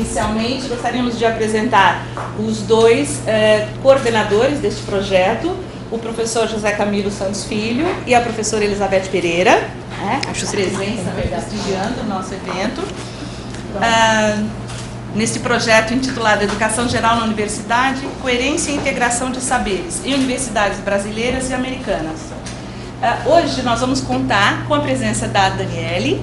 inicialmente, gostaríamos de apresentar os dois coordenadores deste projeto, o professor José Camilo Santos Filho e a professora Elizabeth Pereira, acho presença prestigiando o nosso evento, neste projeto intitulado Educação Geral na Universidade, Coerência e Integração de Saberes em Universidades Brasileiras e Americanas. Hoje nós vamos contar com a presença da Daniele,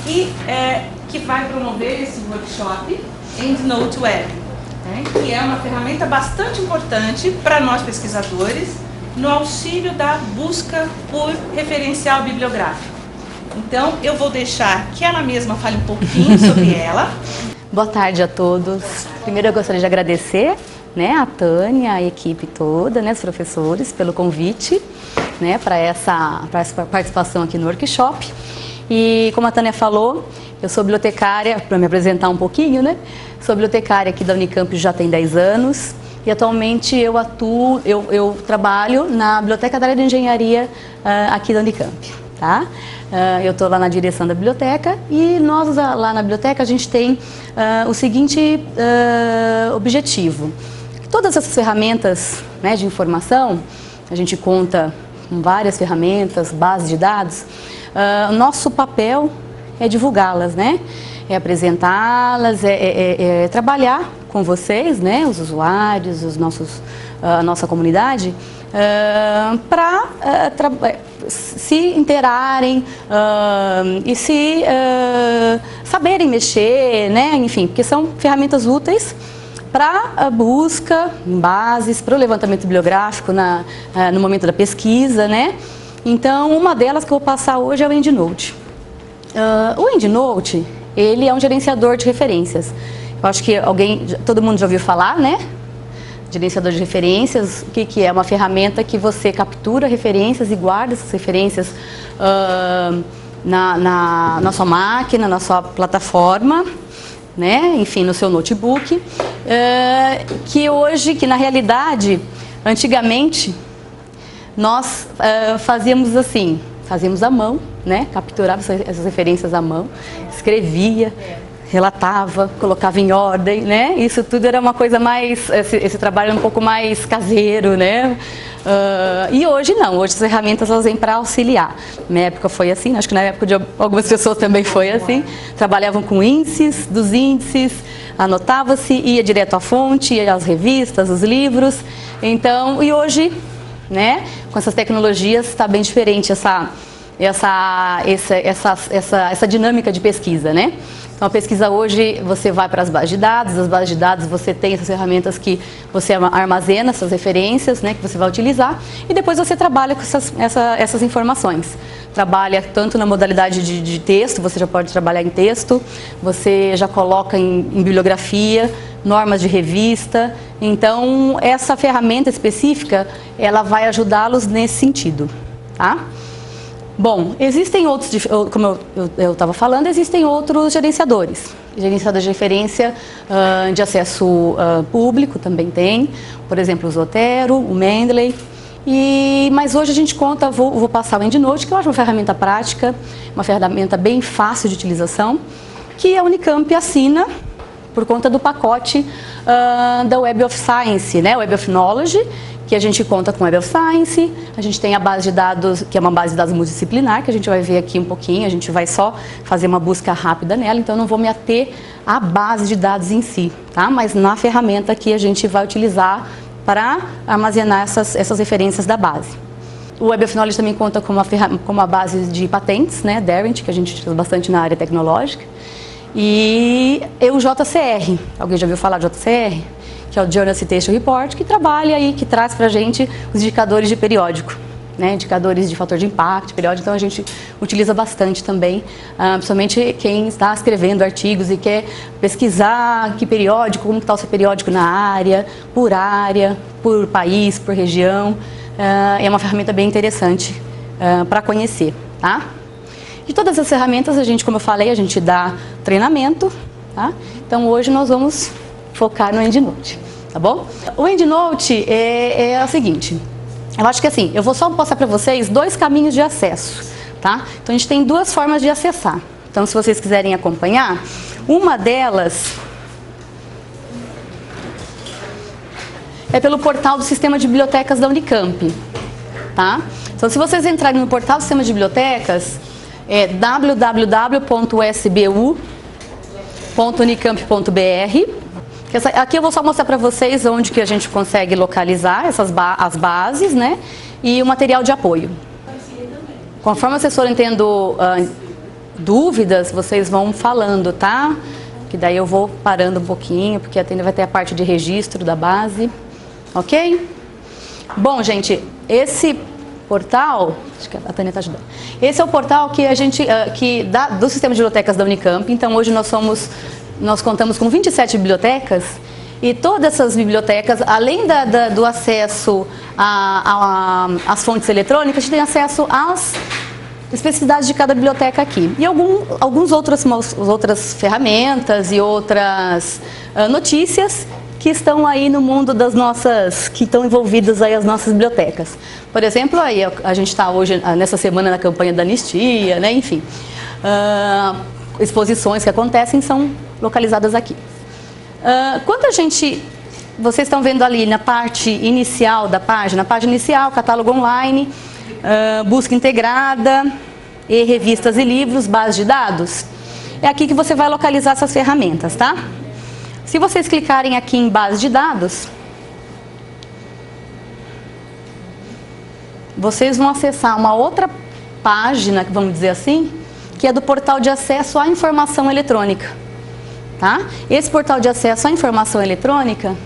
que vai promover esse workshop EndNote Web, que é uma ferramenta bastante importante para nós pesquisadores no auxílio da busca por referencial bibliográfico. Então, eu vou deixar que ela mesma fale um pouquinho sobre ela. Boa tarde a todos. Primeiro eu gostaria de agradecer, a Tânia, a equipe toda, os professores, pelo convite, para essa participação aqui no workshop. E como a Tânia falou, eu sou bibliotecária, para me apresentar um pouquinho, sou bibliotecária aqui da Unicamp já tem 10 anos. E atualmente eu trabalho na Biblioteca da área de Engenharia aqui da Unicamp, tá? Eu estou lá na direção da biblioteca e nós lá na biblioteca a gente tem o seguinte objetivo. Todas essas ferramentas de informação, a gente conta com várias ferramentas, bases de dados, o nosso papel é divulgá-las, é apresentá-las, é trabalhar com vocês, os usuários, a nossa comunidade, para se interarem e se saberem mexer, enfim, porque são ferramentas úteis para a busca em bases, para o levantamento bibliográfico no momento da pesquisa, Então, uma delas que eu vou passar hoje é o EndNote. O EndNote, ele é um gerenciador de referências. Eu acho que todo mundo já ouviu falar, Gerenciador de referências, o que é? Uma ferramenta que você captura referências e guarda essas referências na sua máquina, na sua plataforma, enfim, no seu notebook, que na realidade, antigamente, nós fazíamos assim, fazíamos à mão, capturava essas referências à mão, escrevia, relatava, colocava em ordem, Isso tudo era uma coisa mais, esse trabalho era um pouco mais caseiro, E hoje não, hoje as ferramentas elas vêm para auxiliar. Na minha época foi assim, acho que na época de algumas pessoas também foi assim. Trabalhavam com índices, dos índices, anotava-se, ia direto à fonte, ia às revistas, os livros. Então, e hoje, com essas tecnologias está bem diferente essa dinâmica de pesquisa, Então, a pesquisa hoje, você vai para as bases de dados, das bases de dados você tem essas ferramentas que você armazena, essas referências, que você vai utilizar, e depois você trabalha com essas informações. Trabalha tanto na modalidade de texto, você já pode trabalhar em texto, você já coloca em bibliografia, normas de revista. Então, essa ferramenta específica, ela vai ajudá-los nesse sentido, tá? Bom, existem outros, como eu estava falando, existem outros gerenciadores. Gerenciadores de referência de acesso público também tem, por exemplo, o Zotero, o Mendeley. Mas hoje a gente conta, vou passar o EndNote, que eu acho uma ferramenta prática, uma ferramenta bem fácil de utilização, que a Unicamp assina por conta do pacote da Web of Science, Web of Knowledge, que a gente conta com Web of Science, a gente tem a base de dados, que é uma base de dados multidisciplinar, que a gente vai ver aqui um pouquinho, a gente vai só fazer uma busca rápida nela, então eu não vou me ater à base de dados em si, tá? Mas na ferramenta que a gente vai utilizar para armazenar essas referências da base. O Web of Knowledge também conta com uma base de patentes, Darent, que a gente utiliza bastante na área tecnológica, e o JCR, alguém já ouviu falar de JCR? Que é o Journal Citation Report, que trabalha aí, que traz para a gente os indicadores de periódico, indicadores de fator de impacto, periódico, então a gente utiliza bastante também, principalmente quem está escrevendo artigos e quer pesquisar que periódico, como está o seu periódico na área, por país, por região, é uma ferramenta bem interessante para conhecer, tá? De todas as ferramentas, a gente, como eu falei, a gente dá treinamento, tá? Então hoje nós vamos focar no EndNote, tá bom? O EndNote é o seguinte, eu acho que assim, eu vou só passar para vocês 2 caminhos de acesso, tá? Então a gente tem 2 formas de acessar. Então se vocês quiserem acompanhar, uma delas é pelo portal do Sistema de Bibliotecas da Unicamp, tá? Então, se vocês entrarem no portal do Sistema de Bibliotecas, é www.sbu.unicamp.br. Aqui eu vou só mostrar para vocês onde que a gente consegue localizar as bases, né? E o material de apoio. Conforme vocês forem tendo dúvidas, vocês vão falando, tá? Que daí eu vou parando um pouquinho, porque ainda vai ter a parte de registro da base. Ok? Bom, gente, esse portal, acho que a Tânia está ajudando. Esse é o portal que a gente, do Sistema de Bibliotecas da Unicamp. Então, hoje nós contamos com 27 bibliotecas, e todas essas bibliotecas, além do acesso às fontes eletrônicas, a gente tem acesso às especificidades de cada biblioteca aqui. E algumas outras ferramentas e outras notícias que estão aí no mundo que estão envolvidas aí as nossas bibliotecas. Por exemplo, aí a gente está hoje, nessa semana, na campanha da anistia, né? Enfim, exposições que acontecem são localizadas aqui. Quando vocês estão vendo ali na parte inicial da página inicial, catálogo online, busca integrada, e revistas e livros, base de dados, é aqui que você vai localizar essas ferramentas, tá? Se vocês clicarem aqui em base de dados, vocês vão acessar uma outra página, vamos dizer assim, que é do portal de acesso à informação eletrônica. Tá? Esse portal de acesso à informação eletrônica,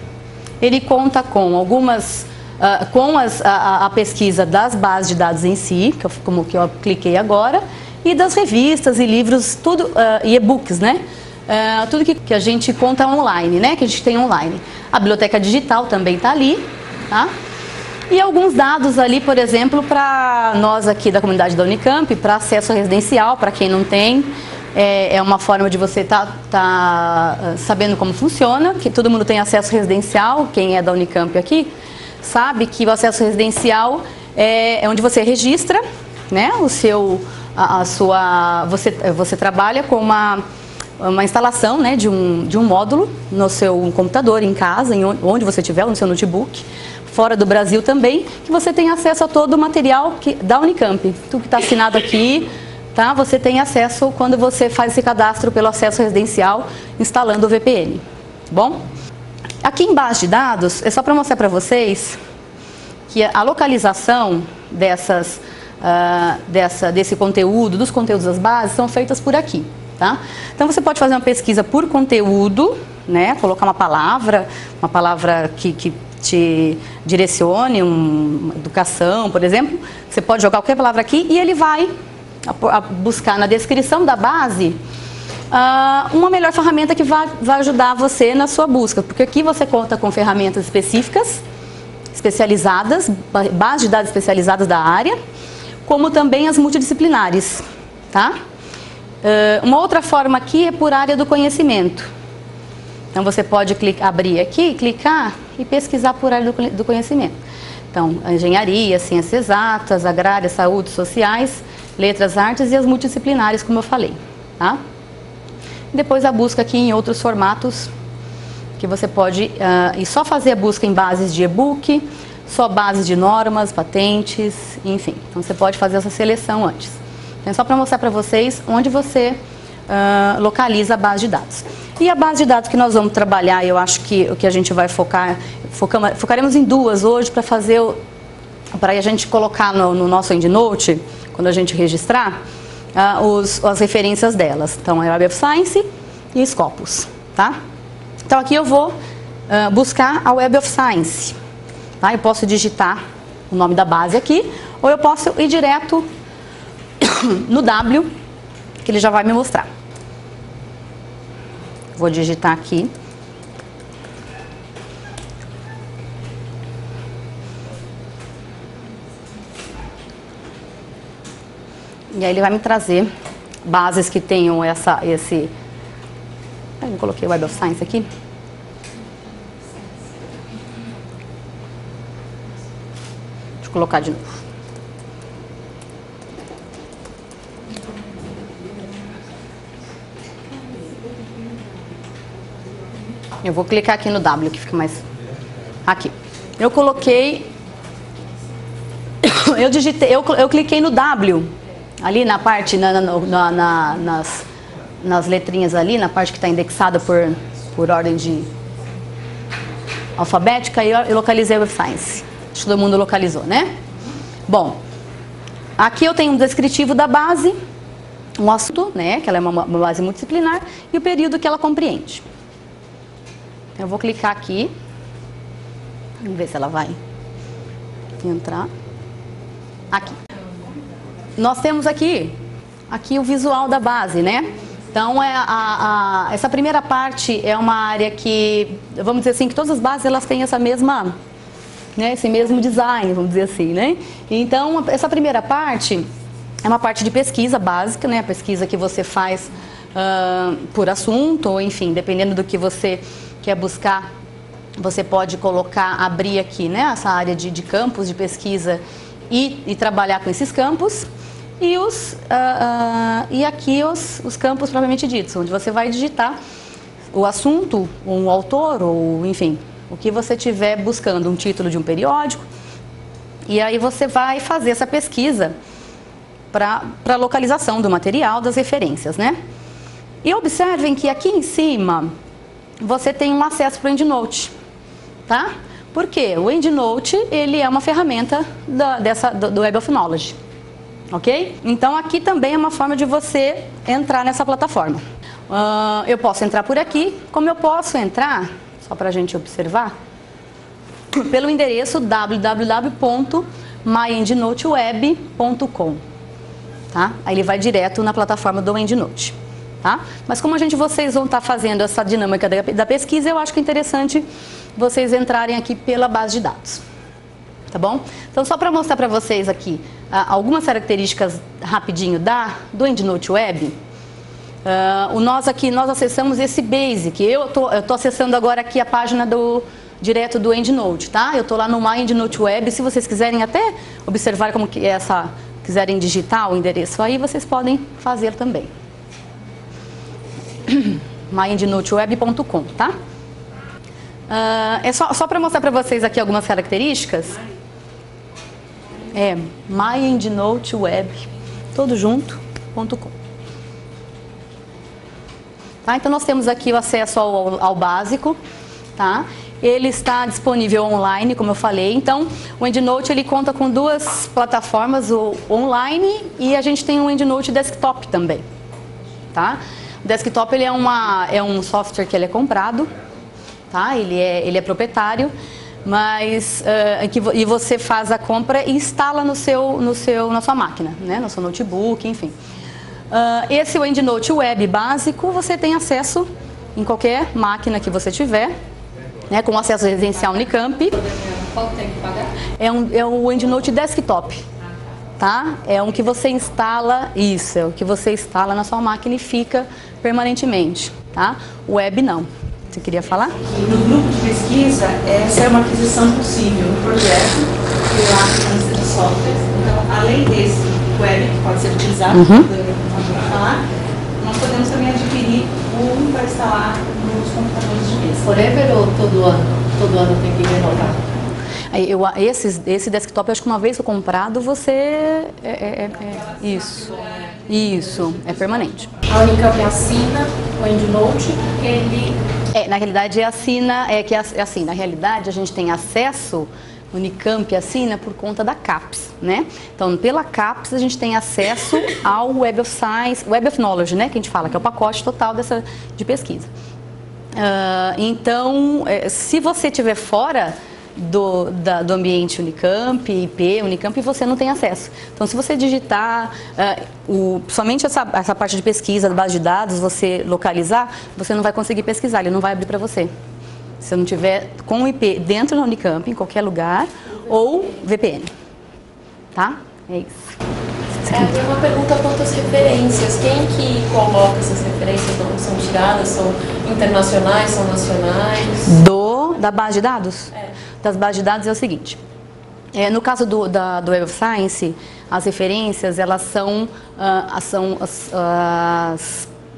ele conta com algumas, a pesquisa das bases de dados em si, como que eu cliquei agora, e das revistas e livros, tudo, e e-books, né? Tudo que a gente conta online, né? Que a gente tem online. A biblioteca digital também está ali, tá? E alguns dados ali, por exemplo, para nós aqui da comunidade da Unicamp, para acesso residencial, para quem não tem. É uma forma de você tá sabendo como funciona, que todo mundo tem acesso residencial. Quem é da Unicamp aqui sabe que o acesso residencial é onde você registra, né, você trabalha com uma instalação, né, de um módulo no seu computador, em casa, onde você estiver, no seu notebook, fora do Brasil também, que você tem acesso a todo o material da Unicamp. Tudo que está assinado aqui, tá? Você tem acesso quando você faz esse cadastro pelo acesso residencial, instalando o VPN. Bom, aqui em base de dados, é só para mostrar para vocês que a localização desse conteúdo, dos conteúdos das bases, são feitas por aqui, tá? Então você pode fazer uma pesquisa por conteúdo, né? Colocar uma palavra que te direcione, uma educação, por exemplo. Você pode jogar qualquer palavra aqui e ele vai buscar na descrição da base uma melhor ferramenta que vai ajudar você na sua busca, porque aqui você conta com ferramentas específicas, especializadas, bases de dados especializadas da área, como também as multidisciplinares, tá? Uma outra forma aqui é por área do conhecimento. Então você pode abrir aqui, clicar e pesquisar por área do conhecimento. Então, engenharia, ciências exatas, agrária, saúde, sociais, letras, artes e as multidisciplinares, como eu falei, tá? Depois a busca aqui em outros formatos, que você pode e só fazer a busca em bases de e-book, só bases de normas, patentes, enfim. Então você pode fazer essa seleção antes. Então é só para mostrar para vocês onde você localiza a base de dados. E a base de dados que nós vamos trabalhar, eu acho que o que a gente vai focaremos em duas hoje para a gente colocar no nosso EndNote, quando a gente registrar, as referências delas. Então, é Web of Science e Scopus, tá? Então, aqui eu vou buscar a Web of Science, tá? Eu posso digitar o nome da base aqui, ou eu posso ir direto no W, que ele já vai me mostrar. Vou digitar aqui. E aí ele vai me trazer bases que tenham esse... Eu coloquei Web of Science aqui. Deixa eu colocar de novo. Eu vou clicar aqui no W, que fica mais... Aqui. eu coloquei, eu cliquei no W, ali na parte, nas letrinhas ali, na parte que está indexada por ordem de alfabética, e eu localizei Web of Science. Acho que todo mundo localizou, né? Bom, aqui eu tenho um descritivo da base, um assunto, né, que ela é uma base multidisciplinar, e o período que ela compreende. Eu vou clicar aqui, vamos ver se ela vai entrar. Aqui. Nós temos aqui o visual da base, né? Então, essa primeira parte é uma área que, vamos dizer assim, que todas as bases elas têm essa mesma, né, esse mesmo design, vamos dizer assim, né? Então, essa primeira parte é uma parte de pesquisa básica, né? A pesquisa que você faz por assunto, ou enfim, dependendo do que você quer buscar, você pode abrir aqui, né, essa área de campos de pesquisa e trabalhar com esses campos. E aqui os campos propriamente ditos, onde você vai digitar o assunto, um autor, ou enfim, o que você estiver buscando, um título de um periódico. E aí você vai fazer essa pesquisa para localização do material, das referências, né? E observem que aqui em cima você tem um acesso para o EndNote, tá? Por quê? O EndNote, ele é uma ferramenta do Web of Knowledge, ok? Então aqui também é uma forma de você entrar nessa plataforma. Eu posso entrar por aqui, como eu posso entrar, só para a gente observar, pelo endereço www.myendnoteweb.com, tá? Aí ele vai direto na plataforma do EndNote. Tá? Mas como vocês vão estar fazendo essa dinâmica da pesquisa, eu acho que é interessante vocês entrarem aqui pela base de dados. Tá bom? Então, só para mostrar para vocês aqui algumas características rapidinho do EndNote Web, nós acessamos esse Basic. Eu tô acessando agora aqui a página direto do EndNote, tá? Eu estou lá no My EndNote Web. Se vocês quiserem até observar como que é quiserem digitar o endereço aí, vocês podem fazer também. myendnoteweb.com, tá? É só para mostrar para vocês aqui algumas características. myendnoteweb, todo junto.com. Tá? Então nós temos aqui o acesso ao básico, tá? Ele está disponível online, como eu falei. Então, o EndNote ele conta com duas plataformas, o online, e a gente tem um EndNote desktop também, tá? O desktop ele é um software que ele é comprado, tá? Ele é proprietário, mas e você faz a compra e instala na sua máquina, né? No seu notebook, enfim. Esse é o EndNote Web básico, você tem acesso em qualquer máquina que você tiver, né? Com acesso residencial Unicamp. Qual tem que pagar? É o EndNote Desktop. Tá? É um que você instala, é o que você instala na sua máquina e fica permanentemente, tá? O web não. Você queria falar? No grupo de pesquisa, essa é uma aquisição possível no projeto pela lista de softwares. Então, além desse web, que pode ser utilizado, nós podemos também adquirir um para instalar nos computadores de mesa. Forever ou todo ano? Todo ano tem que renovar? Esse desktop, eu acho que uma vez comprado, você... Isso, é permanente. A Unicamp assina o EndNote, ele... Na realidade, na realidade, a gente tem acesso, Unicamp assina por conta da CAPES, né? Então, pela CAPES, a gente tem acesso ao Web of Science, Web of Knowledge, né? Que a gente fala, que é o pacote total de pesquisa. Então, se você estiver fora do ambiente Unicamp, IP, Unicamp, você não tem acesso. Então, se você digitar somente essa parte de pesquisa, da base de dados, você localizar, você não vai conseguir pesquisar, ele não vai abrir para você. Se não tiver com o IP dentro da Unicamp, em qualquer lugar, ou VPN. Tá? É isso. Tem uma pergunta quanto às referências. Quem que coloca essas referências? Não são tiradas? São internacionais? São nacionais? Da base de dados? Das bases de dados é o seguinte. No caso do Web of Science, as referências, elas são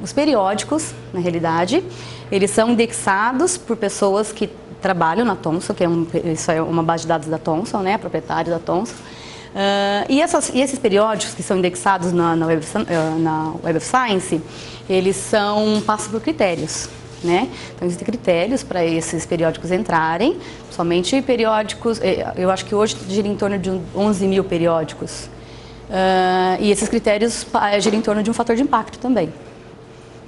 os periódicos, na realidade. Eles são indexados por pessoas que trabalho na Thomson, isso é uma base de dados da Thomson, né, proprietário da Thomson. E esses periódicos que são indexados na Web of Science, eles passam por critérios, né? Então existem critérios para esses periódicos entrarem, somente periódicos, eu acho que hoje gira em torno de 11 mil periódicos. E esses critérios giram em torno de um fator de impacto também.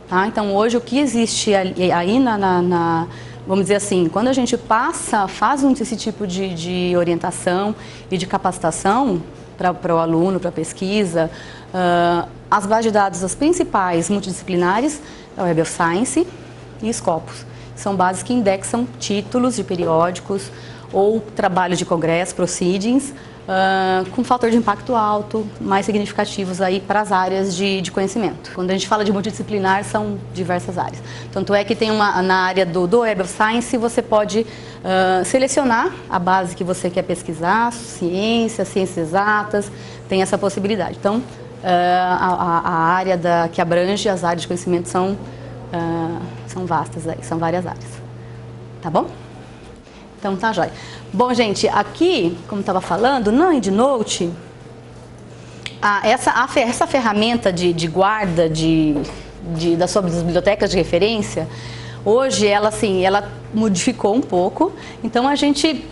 Tá? Então hoje o que existe aí vamos dizer assim, quando a gente faz esse tipo de orientação e de capacitação para o aluno, para a pesquisa, as bases de dados, as principais multidisciplinares, é o Web of Science e Scopus. São bases que indexam títulos de periódicos ou trabalhos de congresso, proceedings, com fator de impacto alto, mais significativos aí para as áreas de conhecimento. Quando a gente fala de multidisciplinar, são diversas áreas. Tanto é que tem na área do Web of Science, você pode selecionar a base que você quer pesquisar, ciências exatas, tem essa possibilidade. Então, a área que abrange as áreas de conhecimento são vastas aí, são várias áreas. Tá bom? Então tá jóia. Bom, gente, aqui, como estava falando, no EndNote, essa ferramenta de guarda das suas bibliotecas de referência, hoje ela modificou um pouco. Então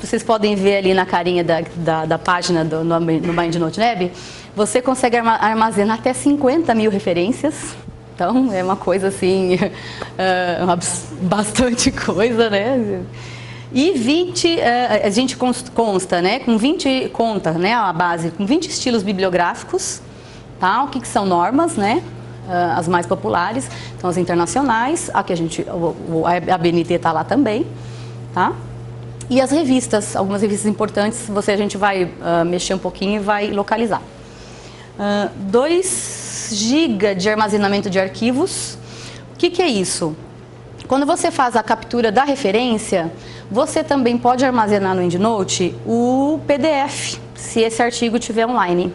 vocês podem ver ali na carinha da página no EndNote Lab, você consegue armazenar até 50 mil referências. Então é uma coisa assim, bastante coisa, né? E a gente consta, né, né, a base com 20 estilos bibliográficos, tá? O que são normas, né? As mais populares, são as internacionais, a BNT está lá também, tá? E as revistas, algumas revistas importantes, a gente vai mexer um pouquinho e vai localizar. 2 GB de armazenamento de arquivos. O que é isso? Quando você faz a captura da referência, você também pode armazenar no EndNote o PDF, se esse artigo estiver online.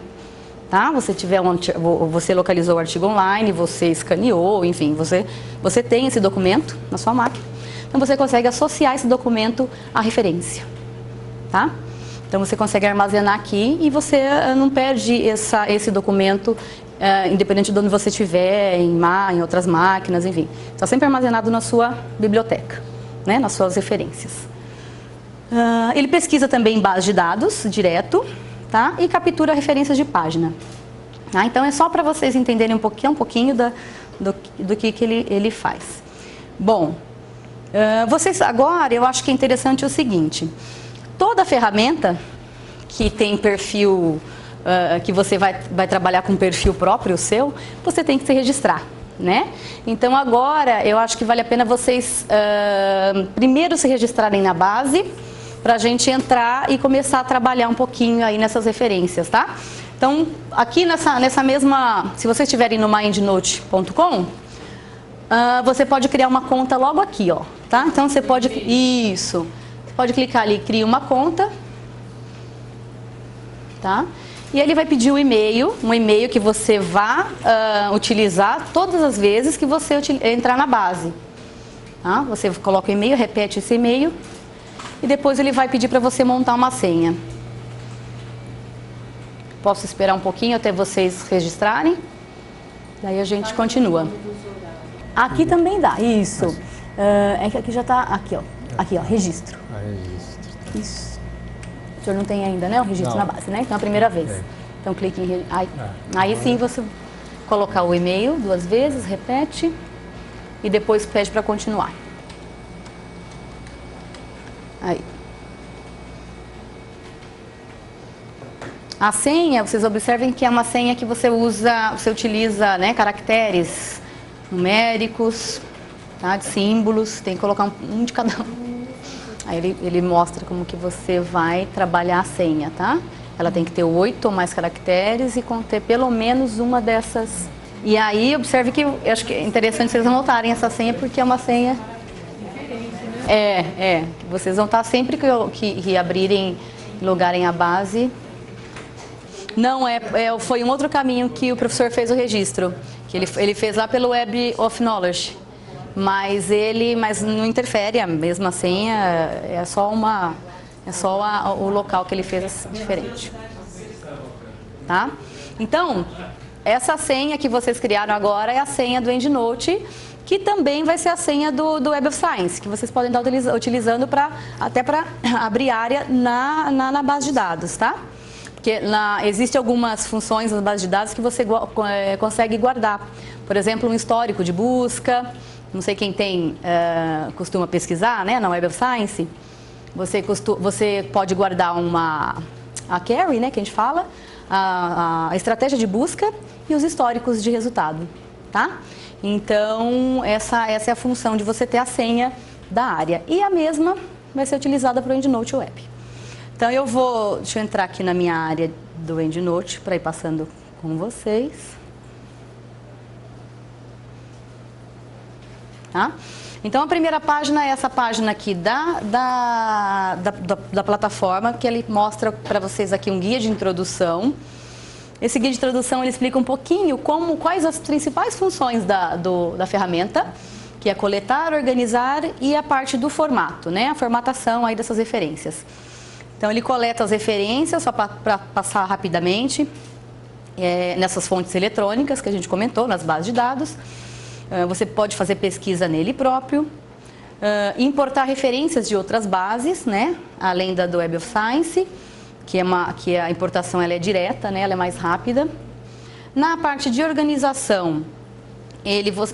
Tá? Você localizou o artigo online, você escaneou, enfim, você tem esse documento na sua máquina. Então você consegue associar esse documento à referência. Tá? Então você consegue armazenar aqui e você não perde esse documento, independente de onde você estiver, em outras máquinas, enfim. Está sempre armazenado na sua biblioteca, né, nas suas referências. Ele pesquisa também em base de dados, direto, tá? E captura referências de página. Tá? Então é só para vocês entenderem um pouquinho do que ele faz. Bom, agora eu acho que é interessante o seguinte: toda ferramenta que tem perfil, que você vai trabalhar com perfil próprio seu, você tem que se registrar, né? Então agora eu acho que vale a pena vocês primeiro se registrarem na base, para a gente entrar e começar a trabalhar um pouquinho aí nessas referências, tá? Então aqui nessa mesma, se vocês estiverem no myendnote.com, você pode criar uma conta logo aqui, ó, tá? Então você pode clicar ali, cria uma conta, tá? E ele vai pedir um e-mail que você vá utilizar todas as vezes que você entrar na base. Tá? Você coloca o e-mail, repete esse e-mail e depois ele vai pedir para você montar uma senha. Posso esperar um pouquinho até vocês registrarem? Daí a gente continua. Aqui também dá, isso. É que aqui já está, aqui ó, registro. Registro. Isso. O senhor não tem ainda, né, o registro na base, né? Então é a primeira vez. Então clique em... Aí sim você colocar o e-mail 2 vezes, repete e depois pede para continuar. Aí. A senha, vocês observem que é uma senha que você utiliza, né, caracteres numéricos, tá, de símbolos, tem que colocar um de cada um. Aí ele mostra como que você vai trabalhar a senha, tá? Ela tem que ter 8 ou mais caracteres e conter pelo menos uma dessas. E aí, observe que eu acho que é interessante vocês anotarem essa senha, porque é uma senha... que vocês vão estar sempre que abrirem, logarem a base. Não, foi um outro caminho que o professor fez o registro, que ele fez lá pelo Web of Knowledge. mas não interfere, mesmo a senha é só o local que ele fez diferente. Tá? Então, essa senha que vocês criaram agora é a senha do EndNote, que também vai ser a senha do Web of Science, que vocês podem estar utilizando até para abrir área na base de dados, tá? Porque existem algumas funções na base de dados que você consegue guardar. Por exemplo, um histórico de busca. Não sei quem costuma pesquisar, né, na Web of Science. Você pode guardar a query, né, que a gente fala, a estratégia de busca e os históricos de resultado, tá? Então, essa é a função de você ter a senha da área. E a mesma vai ser utilizada para o EndNote Web. Então, deixa eu entrar aqui na minha área do EndNote para ir passando com vocês. Tá? Então, a primeira página é essa página aqui da plataforma, que ele mostra para vocês aqui um guia de introdução. Esse guia de introdução ele explica um pouquinho quais as principais funções da ferramenta, que é coletar, organizar e a parte do formato, né? A formatação aí dessas referências. Então, ele coleta as referências, só para passar rapidamente, nessas fontes eletrônicas que a gente comentou, nas bases de dados. Você pode fazer pesquisa nele próprio, importar referências de outras bases, né? Além do Web of Science, que a importação ela é direta, né? Ela é mais rápida. Na parte de organização,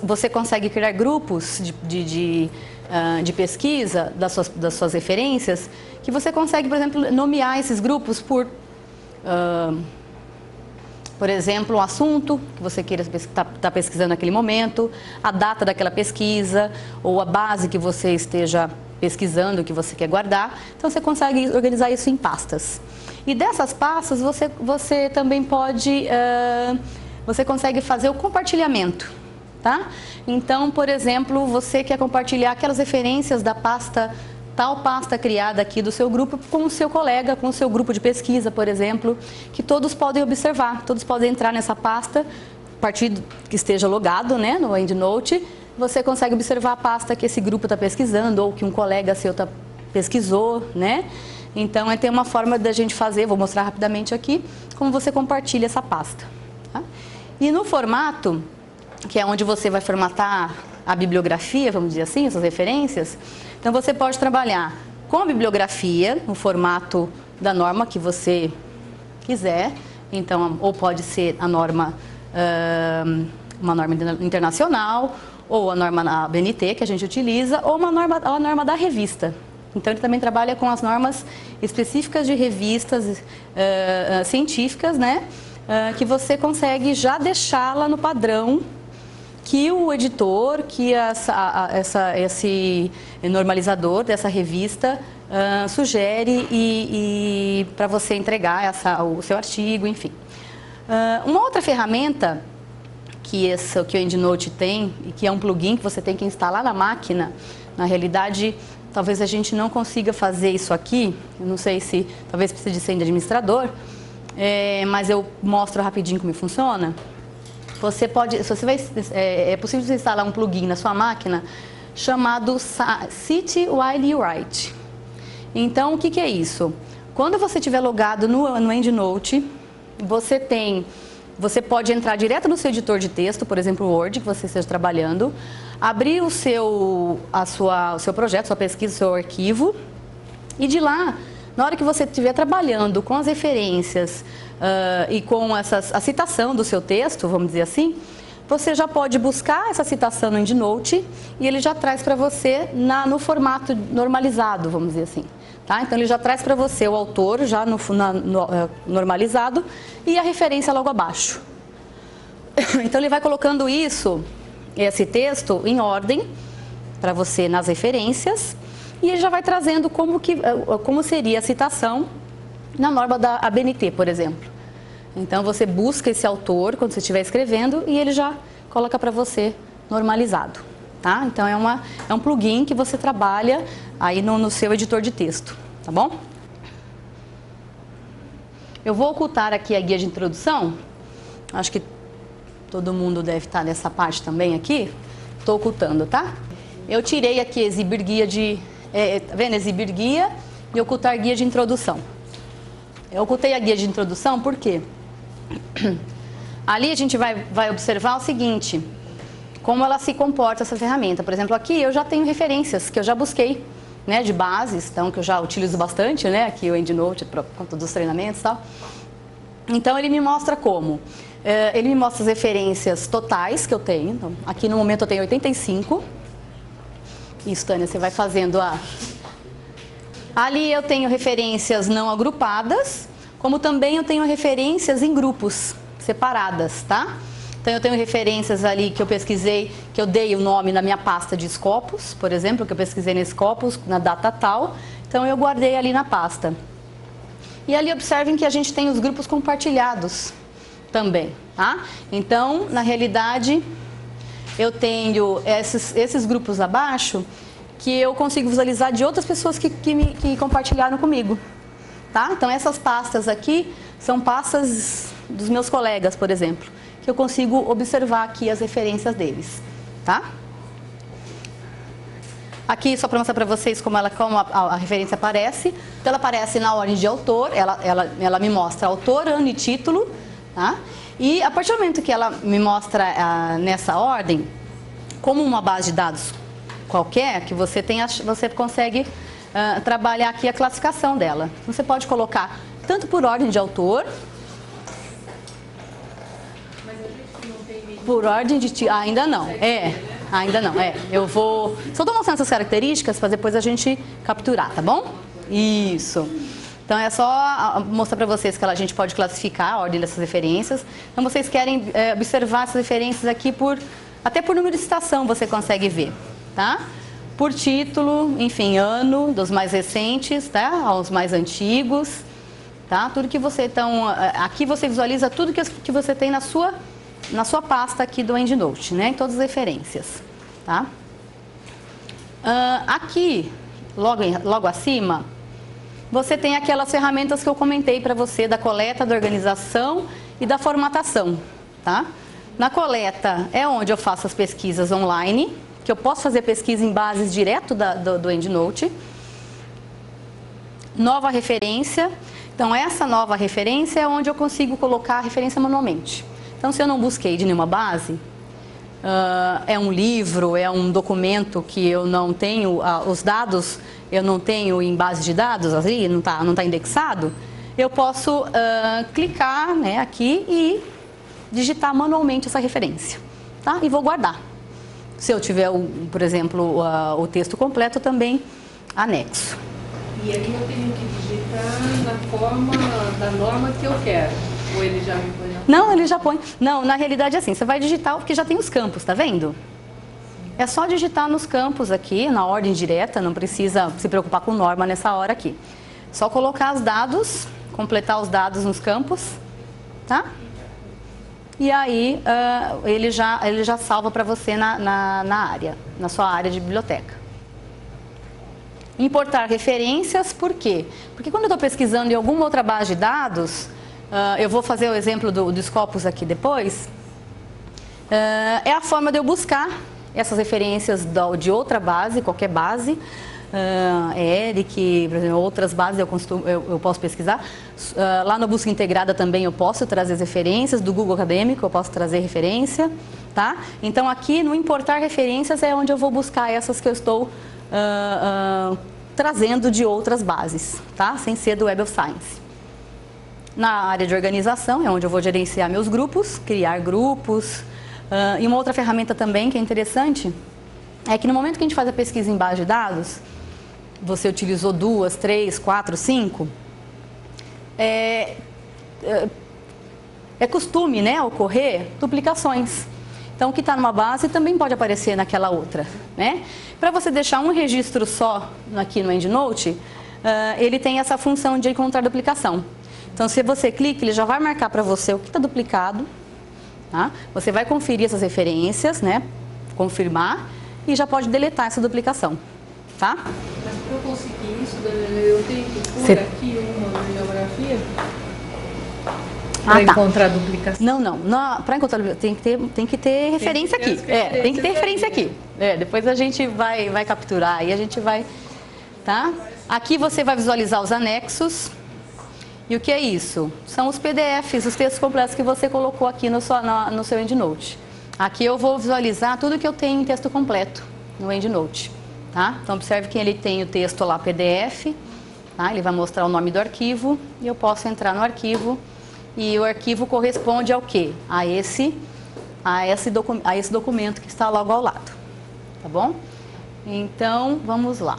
você consegue criar grupos de pesquisa das suas referências, que você consegue, por exemplo, nomear esses grupos por exemplo, um assunto que você queira estar pesquisando naquele momento, a data daquela pesquisa, ou a base que você esteja pesquisando, que você quer guardar. Então, você consegue organizar isso em pastas. E dessas pastas, você também você consegue fazer o compartilhamento, tá? Então, por exemplo, você quer compartilhar aquelas referências da tal pasta criada aqui do seu grupo com o seu colega, com o seu grupo de pesquisa, por exemplo, que todos podem observar, todos podem entrar nessa pasta, a partir que esteja logado, né, no EndNote, você consegue observar a pasta que esse grupo está pesquisando ou que um colega seu pesquisou, né? Então, tem uma forma da gente fazer, vou mostrar rapidamente aqui, como você compartilha essa pasta. Tá? E no formato, que é onde você vai formatar a bibliografia, vamos dizer assim, essas referências, então você pode trabalhar com a bibliografia, no formato da norma que você quiser, então, ou pode ser uma norma internacional, ou a norma ABNT que a gente utiliza, ou a norma da revista. Então, ele também trabalha com as normas específicas de revistas científicas, né, que você consegue já deixá-la no padrão que o editor, que esse normalizador dessa revista sugere e para você entregar o seu artigo, enfim. Uma outra ferramenta que o EndNote tem, e que é um plugin que você tem que instalar na máquina, na realidade, talvez a gente não consiga fazer isso aqui, eu não sei se talvez precise de senha de administrador, mas eu mostro rapidinho como funciona. É possível você instalar um plugin na sua máquina chamado Cite While You Write. Então, o que é isso? Quando você estiver logado no EndNote, você pode entrar direto no seu editor de texto, por exemplo, o Word, que você esteja trabalhando, abrir o seu projeto, sua pesquisa, o seu arquivo, e de lá, na hora que você estiver trabalhando com as referências e com a citação do seu texto, vamos dizer assim, você já pode buscar essa citação no EndNote e ele já traz para você no formato normalizado, vamos dizer assim. Tá? Então, ele já traz para você o autor já normalizado e a referência logo abaixo. Então, ele vai colocando esse texto em ordem para você nas referências e ele já vai trazendo como seria a citação na norma da ABNT, por exemplo. Então, você busca esse autor quando você estiver escrevendo e ele já coloca para você normalizado. Tá? Então, é um plugin que você trabalha aí no seu editor de texto, tá bom? Eu vou ocultar aqui a guia de introdução. Acho que todo mundo deve estar nessa parte também aqui. Estou ocultando, tá? eu tirei aqui exibir guia de... tá vendo? Exibir guia e ocultar guia de introdução. Eu ocultei a guia de introdução por quê? Ali a gente vai observar o seguinte, como ela se comporta, essa ferramenta. Por exemplo, aqui eu já tenho referências que eu já busquei, né, de bases, então, que eu já utilizo bastante, né, aqui o EndNote, por conta dos treinamentos e tal. Então, ele me mostra como? Ele me mostra as referências totais que eu tenho. Então, aqui no momento eu tenho 85. Isso, Tânia, você vai fazendo a... Ali eu tenho referências não agrupadas, como também eu tenho referências em grupos separadas, tá? Então, eu tenho referências ali que eu pesquisei, que eu dei o nome na minha pasta de Scopus, por exemplo, que eu pesquisei na Scopus, na data tal. Então, eu guardei ali na pasta. E ali observem que a gente tem os grupos compartilhados também, tá? Então, na realidade, eu tenho esses grupos abaixo que eu consigo visualizar de outras pessoas que compartilharam comigo, tá? Então, essas pastas aqui são pastas dos meus colegas, por exemplo, que eu consigo observar aqui as referências deles, tá? Aqui, só para mostrar para vocês como a referência aparece. Então, ela aparece na ordem de autor, ela me mostra autor, ano e título, tá? E a partir do momento que ela me mostra nessa ordem, como uma base de dados qualquer, que você consegue trabalhar aqui a classificação dela. Você pode colocar tanto por ordem de autor, por ordem de... ainda não, ainda não, eu vou... Só estou mostrando essas características para depois a gente capturar, tá bom? Isso. Então, é só mostrar para vocês que a gente pode classificar a ordem dessas referências. Então, vocês querem observar essas referências aqui até por número de citação você consegue ver, tá? Por título, enfim, ano, dos mais recentes, tá? Aos mais antigos, tá? Tudo que você... Então, aqui você visualiza tudo que você tem na sua pasta aqui do EndNote, né? Em todas as referências, tá? Aqui, logo acima, você tem aquelas ferramentas que eu comentei para você da coleta, da organização e da formatação, tá? Na coleta é onde eu faço as pesquisas online, que eu posso fazer pesquisa em bases direto do EndNote. Nova referência. Então, essa nova referência é onde eu consigo colocar a referência manualmente. Então, se eu não busquei de nenhuma base, é um livro, é um documento que eu não tenho, os dados eu não tenho em base de dados, ali, não tá indexado, eu posso clicar, né, aqui e digitar manualmente essa referência, tá? E vou guardar. Se eu tiver, por exemplo, o texto completo, também anexo. E aqui eu tenho que digitar na forma da norma que eu quero. Ou ele já me põe? Não, ele já põe. Não, na realidade é assim, você vai digitar porque já tem os campos, tá vendo? É só digitar nos campos aqui, na ordem direta, não precisa se preocupar com norma nessa hora aqui. Só colocar os dados, completar os dados nos campos, tá? E aí ele já salva para você na área, na sua área de biblioteca. Importar referências, por quê? Porque quando eu estou pesquisando em alguma outra base de dados, eu vou fazer o exemplo do Scopus aqui depois, é a forma de eu buscar essas referências de outra base, qualquer base, ERIC, por exemplo, outras bases eu posso pesquisar. Lá no Busca Integrada também eu posso trazer as referências, do Google Acadêmico eu posso trazer referência, tá? Então aqui no importar referências é onde eu vou buscar essas que eu estou trazendo de outras bases, tá? Sem ser do Web of Science. Na área de organização é onde eu vou gerenciar meus grupos, criar grupos. E uma outra ferramenta também que é interessante é que no momento que a gente faz a pesquisa em base de dados, você utilizou 2, 3, 4, 5, é costume, né, ocorrer duplicações. Então, o que está numa base também pode aparecer naquela outra, né? Para você deixar um registro só aqui no EndNote, ele tem essa função de encontrar duplicação. Então, se você clica, ele já vai marcar para você o que está duplicado, tá? Você vai conferir essas referências, né? Confirmar e já pode deletar essa duplicação, tá? Mas para eu conseguir isso, eu tenho que pôr aqui uma bibliografia? Para tá. encontrar duplicação. Não. Para encontrar tem que ter referência aqui. Tem que ter referência aqui. Depois a gente vai capturar e a gente vai, tá? Aqui você vai visualizar os anexos. E o que é isso? São os PDFs, os textos completos que você colocou aqui no seu EndNote. Aqui eu vou visualizar tudo que eu tenho em texto completo no EndNote, tá? Então observe que ele tem o texto lá PDF, tá? Ele vai mostrar o nome do arquivo e eu posso entrar no arquivo e o arquivo corresponde ao quê? A esse documento que está logo ao lado, tá bom? Então vamos lá.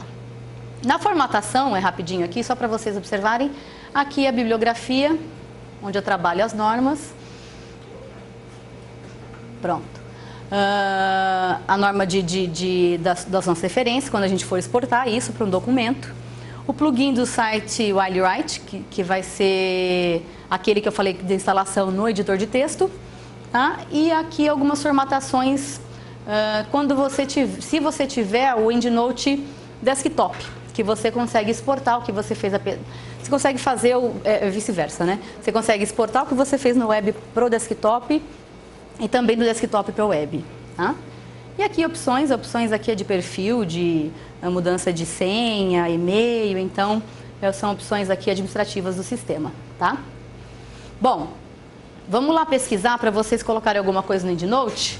Na formatação, é rapidinho aqui, só para vocês observarem, aqui é a bibliografia, onde eu trabalho as normas. Pronto. A norma das nossas referências, quando a gente for exportar isso para um documento. O plugin do site WileWrite, que vai ser aquele que eu falei de instalação no editor de texto. Tá? E aqui algumas formatações, se você tiver o EndNote Desktop, que você consegue exportar o que você fez, você consegue fazer vice-versa, né? Você consegue exportar o que você fez no web para o desktop e também do desktop para o web, tá? E aqui opções aqui é de perfil, de mudança de senha, e-mail, então são opções aqui administrativas do sistema, tá? Bom, vamos lá pesquisar para vocês colocarem alguma coisa no EndNote,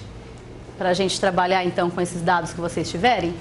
para a gente trabalhar então com esses dados que vocês tiverem.